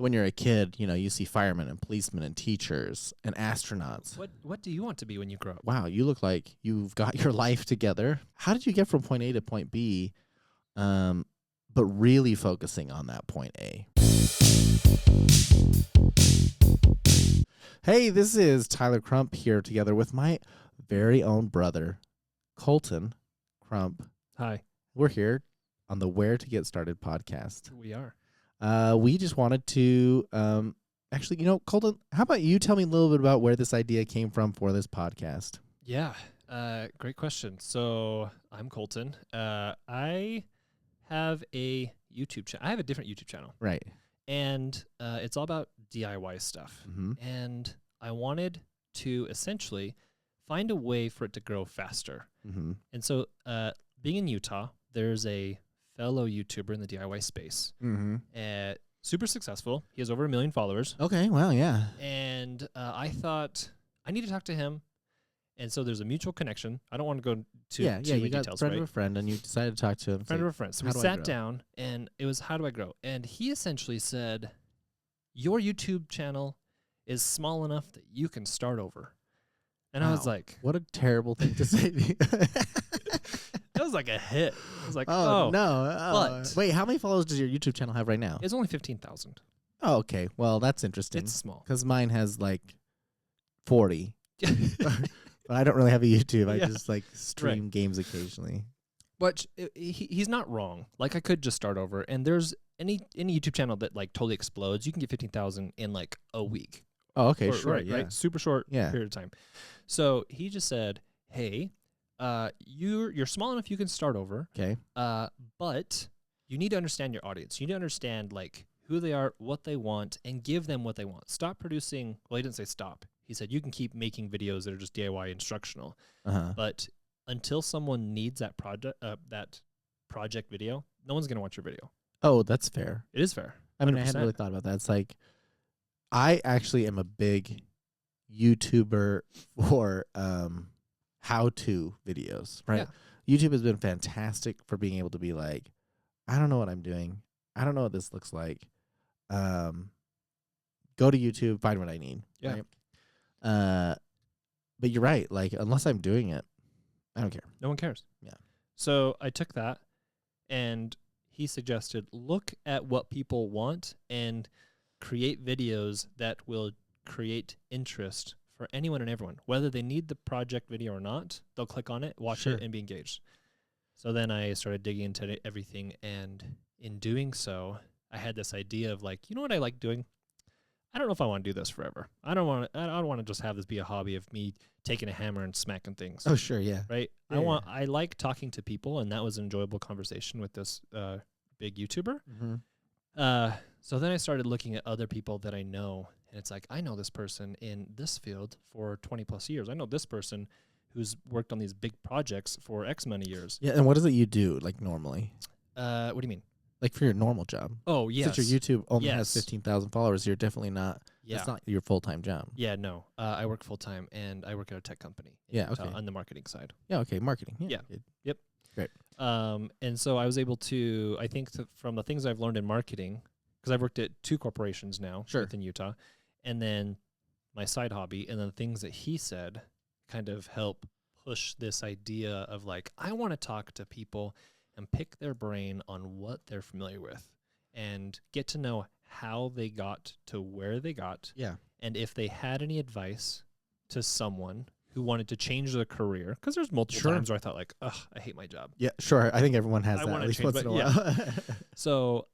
When you're a kid, you see firemen and policemen and teachers and astronauts. What do you want to be when you grow up? Wow, you look like you've got your life together. How did you get from point A to point B, but really focusing on that point A? Hey, this is Tyler Crump here together with my very own brother, Colton Crump. Hi. We're here on the Where to Get Started podcast. We are. We just wanted to, Colton, how about you tell me a little bit about where this idea came from for this podcast? Yeah. Great question. So I'm Colton. I have a YouTube channel. I have a different YouTube channel. Right. And it's all about DIY stuff. Mm-hmm. And I wanted to essentially find a way for it to grow faster. Mm-hmm. And so being in Utah, there's a fellow YouTuber in the DIY space. Mm-hmm. Super successful. He has over 1 million followers. Okay, well, yeah. And I thought I need to talk to him. And so there's a mutual connection. I don't want to go to you many got details, friend right? of a friend, and you decided to talk to him. Friend of a friend. So we sat down, and it was, how do I grow? And he essentially said, your YouTube channel is small enough that you can start over. And I was like, what a terrible thing to say to you. That was like a hit. I was like, no. But wait, how many followers does your YouTube channel have right now? it's only 15,000. Oh, okay. Well, that's interesting. It's small. Because mine has like 40. But I don't really have a YouTube. I just stream games occasionally. But he's not wrong. Like, I could just start over. And there's any YouTube channel that like totally explodes, you can get 15,000 in like a week. Oh, okay, sure. Right? Super short period of time. So he just said, hey, you're small enough you can start over. Okay. But you need to understand your audience. You need to understand like who they are, what they want, and give them what they want. Stop producing. Well, he didn't say stop. He said you can keep making videos that are just DIY instructional. But until someone needs that project video, no one's gonna watch your video. Oh, that's fair. It is fair. 100%. I mean, I hadn't really thought about that. It's like, I actually am a big YouTuber for how-to videos, right? Yeah. YouTube has been fantastic for being able to be like, I don't know what I'm doing. I don't know what this looks like. Go to YouTube, find what I need. Yeah. Right? But you're right. Like, unless I'm doing it, I don't care. No one cares. Yeah. So I took that, and he suggested look at what people want and create videos that will create interest for anyone and everyone. Whether they need the project video or not, they'll click on it, watch it, and be engaged. So then I started digging into everything, and in doing so, I had this idea of like, you know what I like doing? I don't know if I want to do this forever. I don't want to just have this be a hobby of me taking a hammer and smacking things. Oh, sure, yeah. Right? Yeah, I like talking to people, and that was an enjoyable conversation with this big YouTuber. Mm-hmm. So then I started looking at other people that I know, and it's like, I know this person in this field for 20 plus years. I know this person who's worked on these big projects for X amount of years. Yeah, and what is it you do, like, normally? What do you mean? Like, for your normal job? Oh, yes. Since your YouTube only has 15,000 followers, you're definitely not, it's not your full-time job. Yeah, no. I work full-time, and I work at a tech company. On the marketing side. Yeah, okay, marketing. Yeah. Yep. Great. And so I was able to, I think from the things I've learned in marketing, because I've worked at 2 corporations now within Utah, and then my side hobby, and then the things that he said kind of help push this idea of like, I want to talk to people and pick their brain on what they're familiar with and get to know how they got to where they got. Yeah. And if they had any advice to someone who wanted to change their career, because there's multiple times where I thought like, ugh, I hate my job. Yeah, sure. I think everyone has that at least once in a while. So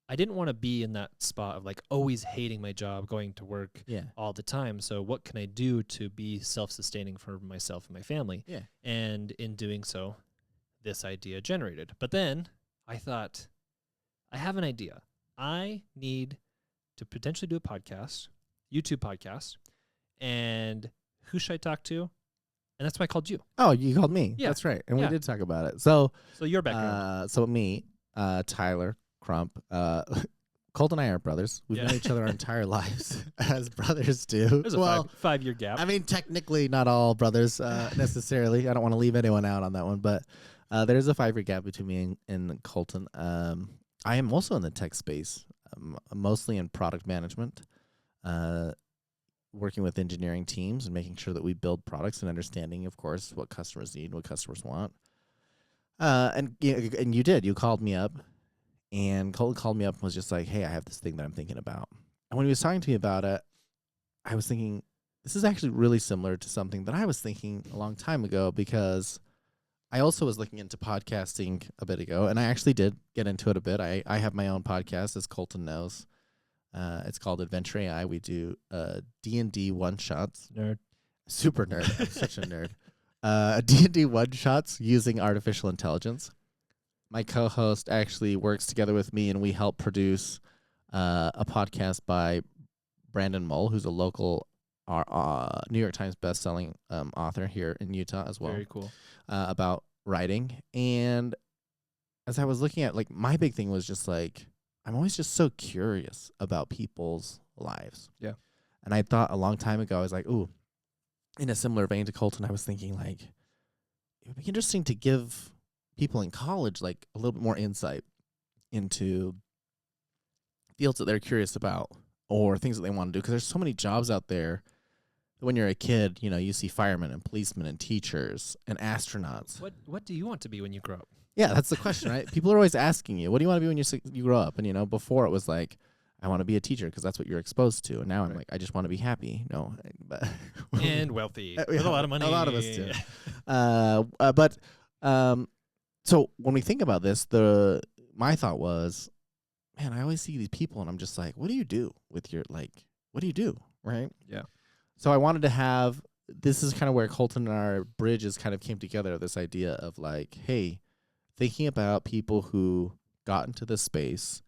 I didn't want to be in that spot of like always hating my job, going to work all the time. So what can I do to be self-sustaining for myself and my family? Yeah. And in doing so, this idea generated. But then I thought, I have an idea. I need to potentially do a podcast, YouTube podcast, and who should I talk to? And that's why I called you. Oh, you called me. Yeah. That's right. And we did talk about it. So your background. So me, Tyler Crump, Colt and I are brothers. We've known each other our entire lives, as brothers do. There's a 5-year gap. I mean, technically not all brothers necessarily. I don't want to leave anyone out on that one, but there's a 5-year gap between me and Colton. I am also in the tech space. mostly in product management, working with engineering teams and making sure that we build products and understanding, of course, what customers need, what customers want. And you did. You called me up, and Colton called me up and was just like, "Hey, I have this thing that I'm thinking about." And when he was talking to me about it, I was thinking, this is actually really similar to something that I was thinking a long time ago, because I also was looking into podcasting a bit ago, and I actually did get into it a bit. I have my own podcast, as Colton knows. It's called Adventure AI. We do D&D one-shots. Nerd. Super nerd. I'm such a nerd. D&D one-shots using artificial intelligence. My co-host actually works together with me, and we help produce a podcast by Brandon Mull, who's a local New York Times best-selling author here in Utah as well. Very cool. About writing. And as I was looking at, like, my big thing was just like, I'm always just so curious about people's lives. Yeah. And I thought a long time ago, I was like, ooh, in a similar vein to Colton, I was thinking, like, it would be interesting to give people in college, like, a little bit more insight into fields that they're curious about or things that they want to do. Because there's so many jobs out there. When you're a kid, you know, you see firemen and policemen and teachers and astronauts. What do you want to be when you grow up? Yeah, that's the question, right? People are always asking you, what do you want to be when you grow up? And, you know, before it was like, I want to be a teacher because that's what you're exposed to. And now I'm like, I just want to be happy. No. But And wealthy. With a lot of money. A lot of us do. So when we think about this, my thought was, man, I always see these people and I'm just like, what do you do with your, like, what do you do? Right? Yeah. So I wanted to have, this is kind of where Colton and our bridges kind of came together, this idea of like, hey, thinking about people who got into this space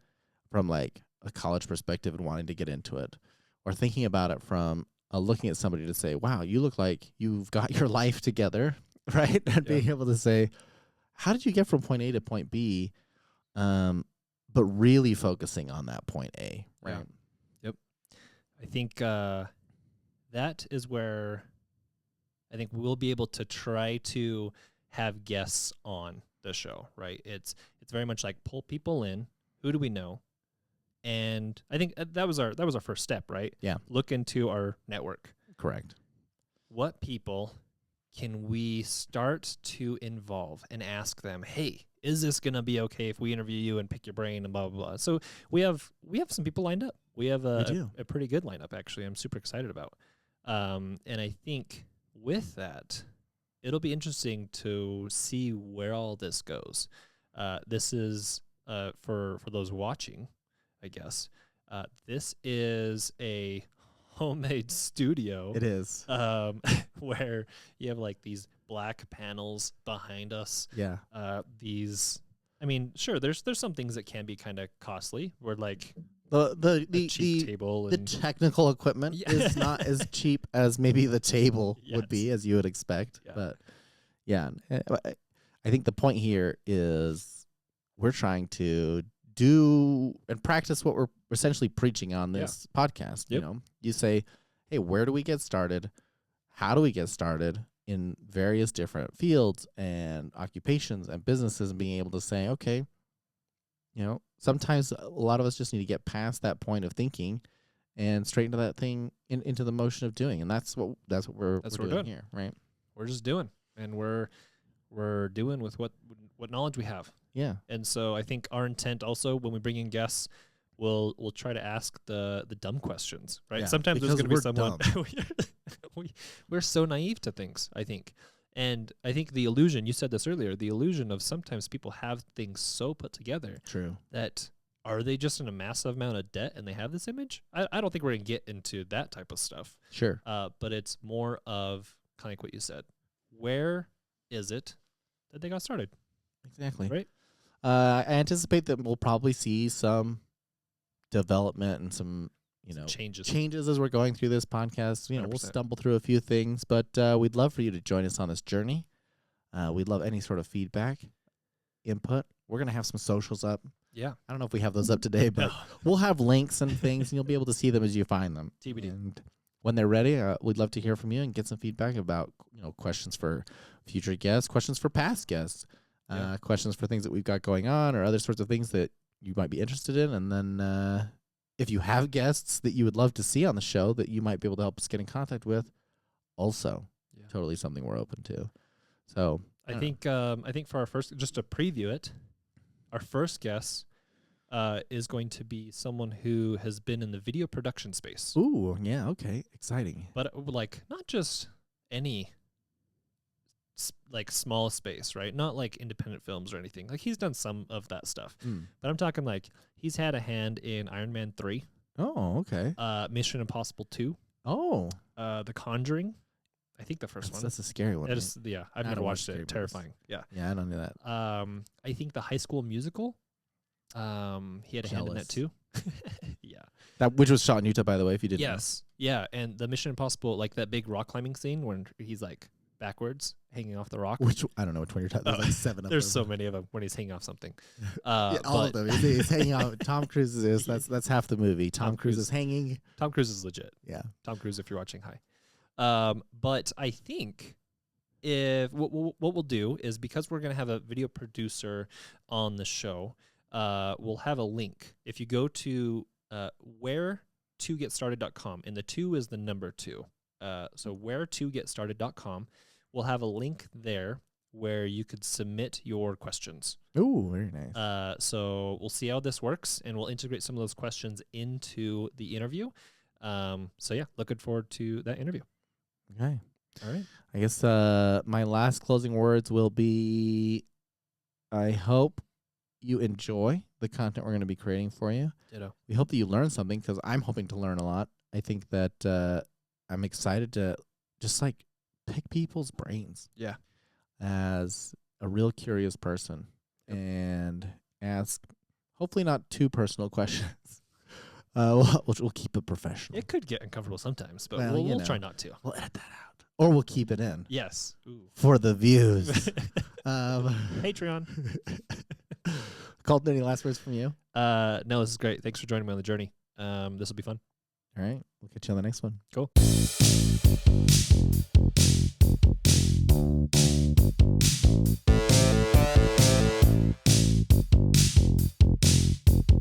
from like a college perspective and wanting to get into it, or thinking about it from looking at somebody to say, wow, you look like you've got your life together, right? And being able to say, how did you get from point A to point B, but really focusing on that point A, right? Yeah. Yep. I think that is where I think we'll be able to try to have guests on the show, right? It's very much like pull people in. Who do we know? And I think that was our first step, right? Yeah. Look into our network. Correct. What people can we start to involve and ask them, hey, is this going to be okay if we interview you and pick your brain and blah, blah, blah. So we have some people lined up. We have a pretty good lineup, actually. I'm super excited about. And I think with that, it'll be interesting to see where all this goes. This is, for those watching, I guess, this is a homemade studio. It is. Where you have like these black panels behind us. Yeah. I mean, sure, there's some things that can be kind of costly. We're like the cheap table. The technical equipment is not as cheap as maybe the table would be, as you would expect. Yeah. But yeah, I think the point here is we're trying to do and practice what we're essentially preaching on this podcast. Yep. You know, you say, hey, where do we get started? How do we get started in various different fields and occupations and businesses, and being able to say, okay, you know, sometimes a lot of us just need to get past that point of thinking and straight into that thing into the motion of doing. And that's what we're doing here, right? We're just doing, and we're doing with what knowledge we have. Yeah. And so I think our intent also, when we bring in guests, we'll try to ask the dumb questions, right? Yeah, sometimes there's going to be someone we're so naive to things, I think. And I think the illusion, you said this earlier, the illusion of sometimes people have things so put together. True. That are they just in a massive amount of debt and they have this image? I don't think we're going to get into that type of stuff. Sure. But it's more of kind of like what you said. Where is it that they got started? Exactly. Right. I anticipate that we'll probably see some development and some, changes as we're going through this podcast. 100%. We'll stumble through a few things, but we'd love for you to join us on this journey. We'd love any sort of feedback, input. We're going to have some socials up. Yeah. I don't know if we have those up today, but we'll have links and things, and you'll be able to see them as you find them. TBD. And when they're ready, we'd love to hear from you and get some feedback about, questions for future guests, questions for past guests, questions for things that we've got going on, or other sorts of things that, you might be interested in, and then if you have guests that you would love to see on the show that you might be able to help us get in contact with, also totally something we're open to. So I think for our first, just to preview it, our first guest is going to be someone who has been in the video production space. Ooh, yeah, okay, exciting. But like not just any like small space, right? Not like independent films or anything. Like he's done some of that stuff. But I'm talking like he's had a hand in Iron Man 3. Oh, okay. Mission Impossible 2. Oh. The Conjuring. I think the first one. That's a scary one. Yeah, I've never watched it. Terrifying. Yeah. Yeah, I don't know that. I think the High School Musical. He had a hand in that too. Yeah. That which was shot in Utah, by the way, if you didn't know. Yeah, and the Mission Impossible, like that big rock climbing scene when he's like backwards hanging off the rock. Which I don't know which one you're talking about. There's like 7 of them. There's so many of them when he's hanging oigh something. Yeah, all of them. He's hanging off. Tom Cruise is that's half the movie. Tom Cruise is hanging. Tom Cruise is legit. Yeah. Tom Cruise if you're watching High. But I think if what we'll do is, because we're gonna have a video producer on the show, we'll have a link. If you go to where2getstarted.com, and the 2 is the number 2. So where2getstarted.com, we'll have a link there where you could submit your questions. Ooh, very nice. So we'll see how this works, and we'll integrate some of those questions into the interview. So yeah, looking forward to that interview. Okay. All right. I guess my last closing words will be, I hope you enjoy the content we're going to be creating for you. Ditto. We hope that you learn something, because I'm hoping to learn a lot. I think that I'm excited to just like pick people's brains. Yeah. As a real curious person, and ask hopefully not too personal questions. We'll keep it professional. It could get uncomfortable sometimes, but Well, we'll try not to. We'll edit that out, or we'll keep it in. Yes. Ooh. For the views. Patreon. Colton, any last words from you? No, this is great. Thanks for joining me on the journey. This will be fun. All right. We'll catch you on the next one. Cool.